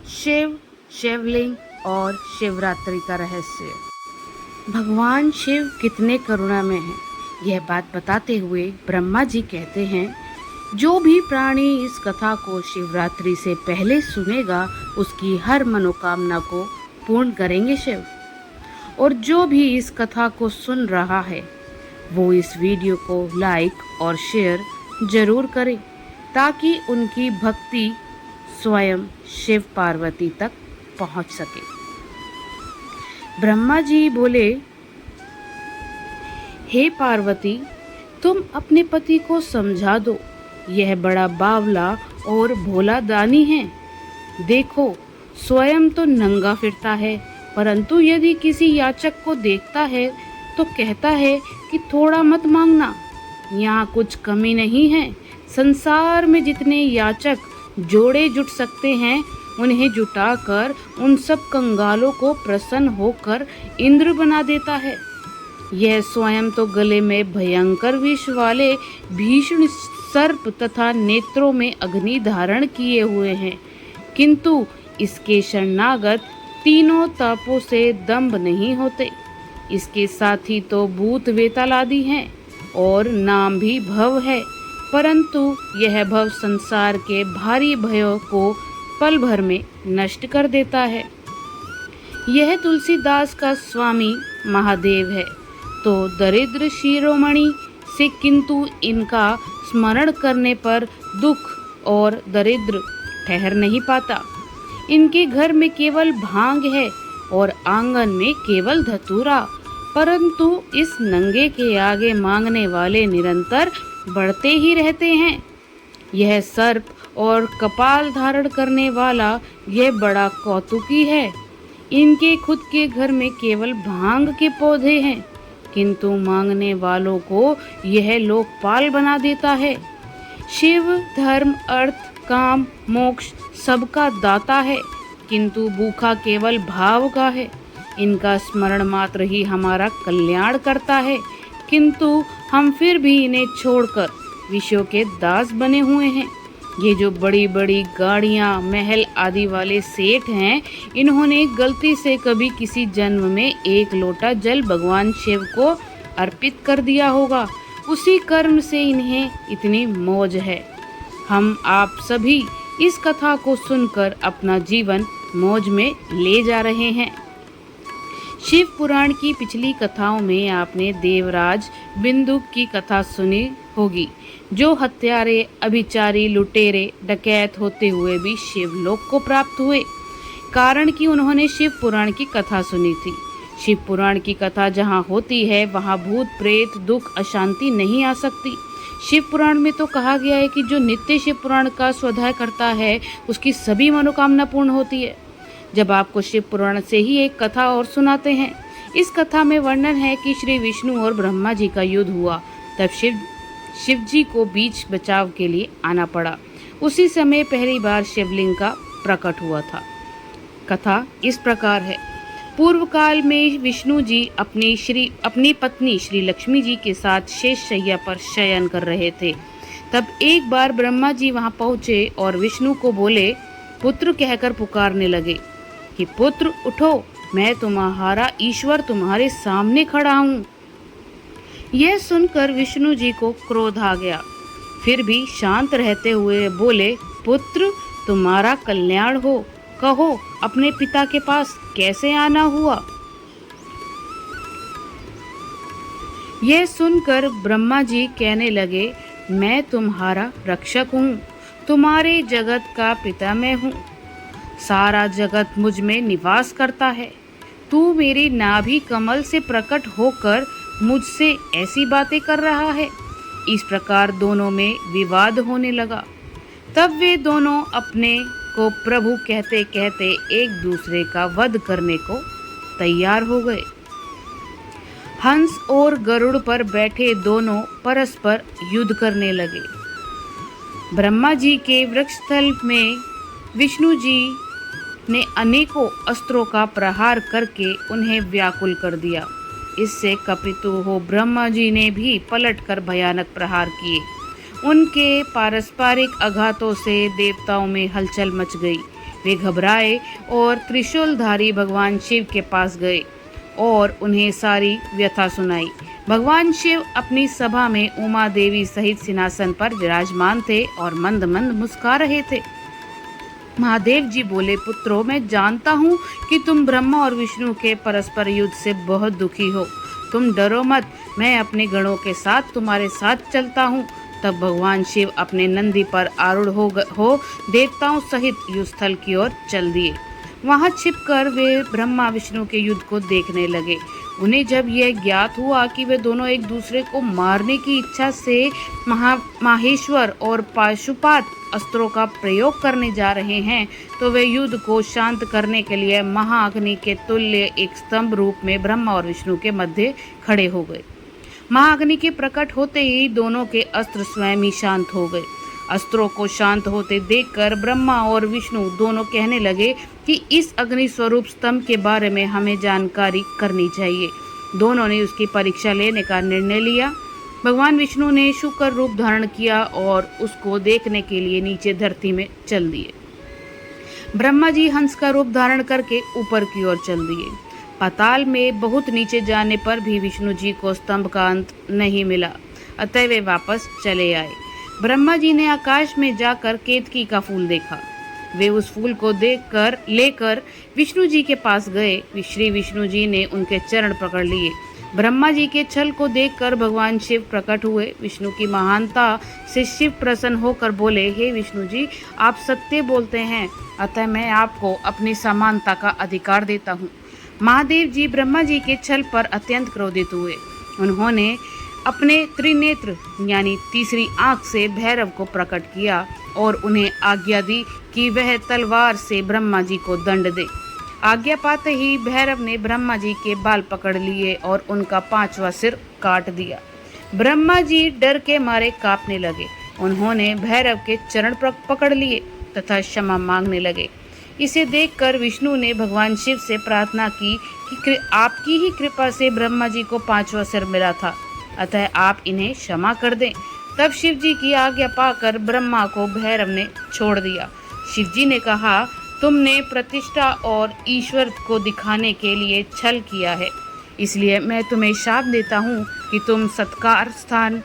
शिव, शिवलिंग और शिवरात्रि का रहस्य। भगवान शिव कितने करुणा में हैं, यह बात बताते हुए ब्रह्मा जी कहते हैं, जो भी प्राणी इस कथा को शिवरात्रि से पहले सुनेगा उसकी हर मनोकामना को पूर्ण करेंगे शिव। और जो भी इस कथा को सुन रहा है वो इस वीडियो को लाइक और शेयर जरूर करे ताकि उनकी भक्ति स्वयं शिव पार्वती तक पहुंच सके। ब्रह्मा जी बोले, हे पार्वती, तुम अपने पति को समझा दो, यह बड़ा बावला और भोला दानी है। देखो, स्वयं तो नंगा फिरता है, परंतु यदि किसी याचक को देखता है तो कहता है कि थोड़ा मत मांगना, यहाँ कुछ कमी नहीं है। संसार में जितने याचक जोड़े जुट सकते हैं उन्हें जुटाकर उन सब कंगालों को प्रसन्न होकर इंद्र बना देता है। यह स्वयं तो गले में भयंकर विष वाले भीषण सर्प तथा नेत्रों में अग्नि धारण किए हुए हैं, किंतु इसके शरणागत तीनों तापों से दंभ नहीं होते। इसके साथी तो भूत वेताल आदि हैं और नाम भी भव है, परंतु यह भव संसार के भारी भयों को पल भर में नष्ट कर देता है। यह तुलसीदास का स्वामी महादेव है तो दरिद्र शिरोमणि से किंतु इनका स्मरण करने पर दुख और दरिद्र ठहर नहीं पाता। इनके घर में केवल भांग है और आंगन में केवल धतूरा, परंतु इस नंगे के आगे मांगने वाले निरंतर बढ़ते ही रहते हैं। यह सर्प और कपाल धारण करने वाला यह बड़ा कौतुकी है। इनके खुद के घर में केवल भांग के पौधे हैं, किंतु मांगने वालों को यह लोकपाल बना देता है। शिव धर्म अर्थ काम मोक्ष सबका दाता है, किंतु भूखा केवल भाव का है। इनका स्मरण मात्र ही हमारा कल्याण करता है, किंतु हम फिर भी इन्हें छोड़कर विषयों के दास बने हुए हैं। ये जो बड़ी बड़ी गाड़ियाँ महल आदि वाले सेठ हैं, इन्होंने गलती से कभी किसी जन्म में एक लोटा जल भगवान शिव को अर्पित कर दिया होगा, उसी कर्म से इन्हें इतनी मौज है। हम आप सभी इस कथा को सुनकर अपना जीवन मौज में ले जा रहे हैं। शिव पुराण की पिछली कथाओं में आपने देवराज बिंदु की कथा सुनी होगी, जो हत्यारे अभिचारी लुटेरे डकैत होते हुए भी शिवलोक को प्राप्त हुए, कारण कि उन्होंने शिव पुराण की कथा सुनी थी। शिव पुराण की कथा जहाँ होती है वहाँ भूत प्रेत दुख अशांति नहीं आ सकती। शिव पुराण में तो कहा गया है कि जो नित्य शिव पुराण का स्वाध्याय करता है उसकी सभी मनोकामना पूर्ण होती है। जब आपको शिव पुराण से ही एक कथा और सुनाते हैं। इस कथा में वर्णन है कि श्री विष्णु और ब्रह्मा जी का युद्ध हुआ, तब शिव जी को बीच बचाव के लिए आना पड़ा। उसी समय पहली बार शिवलिंग का प्रकट हुआ था। कथा इस प्रकार है। पूर्व काल में विष्णु जी अपनी पत्नी श्री लक्ष्मी जी के साथ शेष शैया पर शयन कर रहे थे। तब एक बार ब्रह्मा जी वहां पहुंचे और विष्णु को बोले, पुत्र कहकर पुकारने लगे कि पुत्र उठो, मैं तुम्हारा ईश्वर तुम्हारे सामने खड़ा हूँ। यह सुनकर विष्णु जी को क्रोध आ गया, फिर भी शांत रहते हुए बोले, पुत्र तुम्हारा कल्याण हो, कहो अपने पिता के पास कैसे आना हुआ। यह सुनकर ब्रह्मा जी कहने लगे, मैं तुम्हारा रक्षक हूँ, तुम्हारे जगत का पिता मैं हूँ, सारा जगत मुझ में निवास करता है। तू मेरे नाभि कमल से प्रकट होकर मुझसे ऐसी बातें कर रहा है। इस प्रकार दोनों में विवाद होने लगा। तब वे दोनों अपने को प्रभु कहते कहते एक दूसरे का वध करने को तैयार हो गए। हंस और गरुड़ पर बैठे दोनों परस्पर युद्ध करने लगे। ब्रह्मा जी के वृक्षस्थल में विष्णु जी ने अनेकों अस्त्रों का प्रहार करके उन्हें व्याकुल कर दिया। इससे कपितु हो ब्रह्मा जी ने भी पलटकर भयानक प्रहार किए। उनके पारस्परिक आघातों से देवताओं में हलचल मच गई। वे घबराए और त्रिशूलधारी भगवान शिव के पास गए और उन्हें सारी व्यथा सुनाई। भगवान शिव अपनी सभा में उमा देवी सहित सिंहासन पर विराजमान थे और मंद मंद मुस्कुरा रहे थे। महादेव जी बोले, पुत्रों, मैं जानता हूँ कि तुम ब्रह्मा और विष्णु के परस्पर युद्ध से बहुत दुखी हो। तुम डरो मत, मैं अपने गणों के साथ तुम्हारे साथ चलता हूँ। तब भगवान शिव अपने नंदी पर आरूढ़ हो देवताओं सहित युद्ध स्थल की ओर चल दिए। वहां छिपकर वे ब्रह्मा विष्णु के युद्ध को देखने लगे। उन्हें जब यह ज्ञात हुआ कि वे दोनों एक दूसरे को मारने की इच्छा से माहेश्वर और पाशुपात अस्त्रों का प्रयोग करने जा रहे हैं, तो वे युद्ध को शांत करने के लिए महाअग्नि के तुल्य एक स्तंभ रूप में ब्रह्मा और विष्णु के मध्य खड़े हो गए। महाअग्नि के प्रकट होते ही दोनों के अस्त्र स्वयं ही शांत हो गए। अस्त्रों को शांत होते देखकर ब्रह्मा और विष्णु दोनों कहने लगे कि इस अग्नि स्वरूप स्तंभ के बारे में हमें जानकारी करनी चाहिए। दोनों ने उसकी परीक्षा लेने का निर्णय लिया। भगवान विष्णु ने शुक्र रूप धारण किया और उसको देखने के लिए नीचे धरती में चल दिए। ब्रह्मा जी हंस का रूप धारण करके ऊपर की ओर चल दिए। पाताल में बहुत नीचे जाने पर भी विष्णु जी को स्तंभ का अंत नहीं मिला, अतः वे वापस चले आए। ब्रह्मा जी ने आकाश में जाकर केतकी का फूल देखा। वे उस फूल को लेकर विष्णु जी के पास गए। श्री विष्णु जी ने उनके चरण पकड़ लिए। ब्रह्मा जी के छल को देखकर भगवान शिव प्रकट हुए। विष्णु की महानता से शिव प्रसन्न होकर बोले, हे विष्णु जी, आप सत्य बोलते हैं, अतः मैं आपको अपनी समानता का अधिकार देता हूँ। महादेव जी ब्रह्मा जी के छल पर अत्यंत क्रोधित हुए। उन्होंने अपने त्रिनेत्र यानी तीसरी आंख से भैरव को प्रकट किया और उन्हें आज्ञा दी कि वह तलवार से ब्रह्मा जी को दंड दे। आज्ञा पाते ही भैरव ने ब्रह्मा जी के बाल पकड़ लिए और उनका 5वां सिर काट दिया। ब्रह्मा जी डर के मारे कांपने लगे। उन्होंने भैरव के चरण पकड़ लिए तथा क्षमा मांगने लगे। इसे देखकर विष्णु ने भगवान शिव से प्रार्थना की कि आपकी ही कृपा से ब्रह्मा जी को 5वां सिर मिला था, अतः आप इन्हें क्षमा कर दें। तब शिव जी की आज्ञा पाकर ब्रह्मा को भैरव ने छोड़ दिया। शिव जी ने कहा, तुमने प्रतिष्ठा और ईश्वर को दिखाने के लिए छल किया है, इसलिए मैं तुम्हें शाप देता हूँ कि तुम सत्कार, स्थान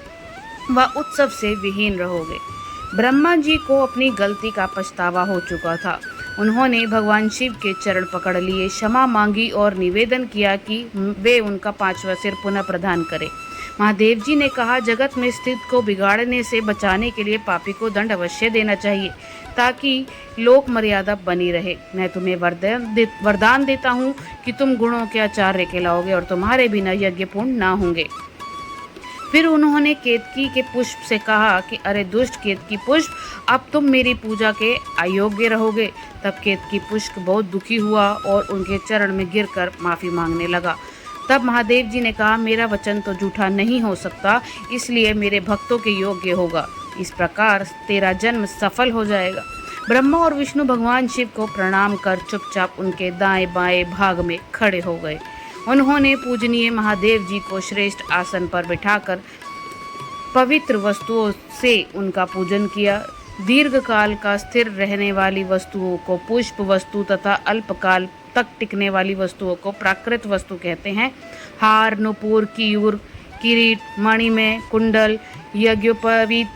व उत्सव से विहीन रहोगे। ब्रह्मा जी को अपनी गलती का पछतावा हो चुका था। उन्होंने भगवान शिव के चरण पकड़ लिए, क्षमा मांगी और निवेदन किया कि वे उनका 5वां सिर पुनः प्रदान करें। महादेव जी ने कहा, जगत में स्थित को बिगाड़ने से बचाने के लिए पापी को दंड अवश्य देना चाहिए ताकि लोक मर्यादा बनी रहे। मैं तुम्हें वरदान देता हूँ कि तुम गुणों के आचार्य कहलाओगे और तुम्हारे बिना यज्ञ पूर्ण ना होंगे। फिर उन्होंने केतकी के पुष्प से कहा कि अरे दुष्ट केतकी पुष्प, अब तुम मेरी पूजा के अयोग्य रहोगे। तब केतकी पुष्प बहुत दुखी हुआ और उनके चरण में गिरकर माफी मांगने लगा। तब महादेव जी ने कहा, मेरा वचन तो झूठा नहीं हो सकता, इसलिए मेरे भक्तों के योग्य होगा। इस प्रकार तेरा जन्म सफल हो जाएगा। ब्रह्मा और विष्णु भगवान शिव को प्रणाम कर चुपचाप उनके दाएं बाएं भाग में खड़े हो गए। उन्होंने पूजनीय महादेव जी को श्रेष्ठ आसन पर बिठाकर पवित्र वस्तुओं से उनका पूजन किया। दीर्घ काल का स्थिर रहने वाली वस्तुओं को पुष्प वस्तु तथा अल्पकाल तक टिकने वाली वस्तुओं को प्राकृत वस्तु कहते हैं। हार, नुपुर, कीयूर, किरीट, मणिमय, कुंडल, यज्ञोपवीत,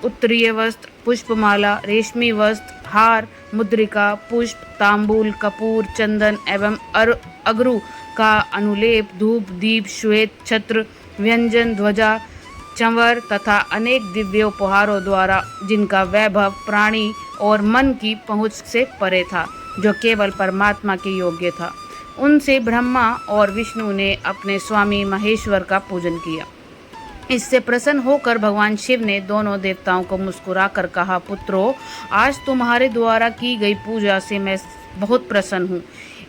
उत्तरीय वस्त्र, पुष्पमाला, रेशमी वस्त्र, हार, मुद्रिका, पुष्प, तांबूल, कपूर, चंदन एवं अगरू का अनुलेप, धूप, दीप, श्वेत छत्र, व्यंजन, ध्वजा, चंवर तथा अनेक दिव्य उपहारों द्वारा जिनका वैभव प्राणी और मन की पहुँच से परे था, जो केवल परमात्मा के योग्य था, उनसे ब्रह्मा और विष्णु ने अपने स्वामी महेश्वर का पूजन किया। इससे प्रसन्न होकर भगवान शिव ने दोनों देवताओं को मुस्कुरा कर कहा, पुत्रों, आज तुम्हारे द्वारा की गई पूजा से मैं बहुत प्रसन्न हूँ।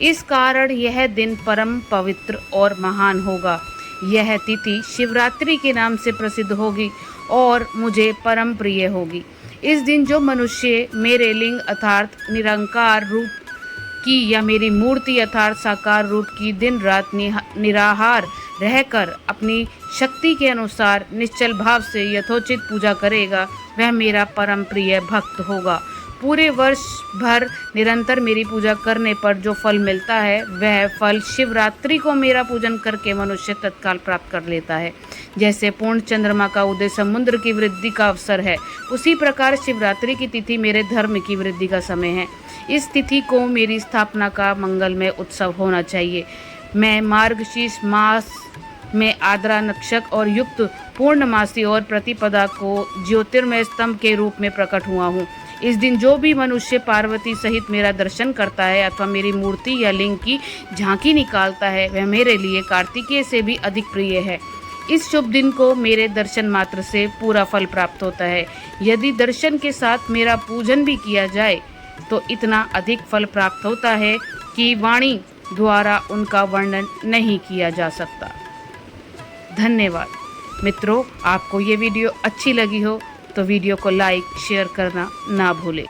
इस कारण यह दिन परम पवित्र और महान होगा। यह तिथि शिवरात्रि के नाम से प्रसिद्ध होगी और मुझे परम प्रिय होगी। इस दिन जो मनुष्य मेरे लिंग अर्थात निरंकार रूप की या मेरी मूर्ति अर्थात साकार रूप की दिन रात निराहार रहकर अपनी शक्ति के अनुसार निश्चल भाव से यथोचित पूजा करेगा, वह मेरा परम प्रिय भक्त होगा। पूरे वर्ष भर निरंतर मेरी पूजा करने पर जो फल मिलता है वह फल शिवरात्रि को मेरा पूजन करके मनुष्य तत्काल प्राप्त कर लेता है। जैसे पूर्ण चंद्रमा का उदय समुद्र की वृद्धि का अवसर है, उसी प्रकार शिवरात्रि की तिथि मेरे धर्म की वृद्धि का समय है। इस तिथि को मेरी स्थापना का मंगलमय उत्सव होना चाहिए। मैं मार्गशीर्ष मास में आद्रा नक्षत्र और युक्त पूर्णमासी और प्रतिपदा को ज्योतिर्मय स्तंभ के रूप में प्रकट हुआ हूँ। इस दिन जो भी मनुष्य पार्वती सहित मेरा दर्शन करता है अथवा मेरी मूर्ति या लिंग की झांकी निकालता है, वह मेरे लिए कार्तिकेय से भी अधिक प्रिय है। इस शुभ दिन को मेरे दर्शन मात्र से पूरा फल प्राप्त होता है। यदि दर्शन के साथ मेरा पूजन भी किया जाए तो इतना अधिक फल प्राप्त होता है कि वाणी द्वारा उनका वर्णन नहीं किया जा सकता। धन्यवाद। मित्रों, आपको ये वीडियो अच्छी लगी हो तो वीडियो को लाइक शेयर करना ना भूलें।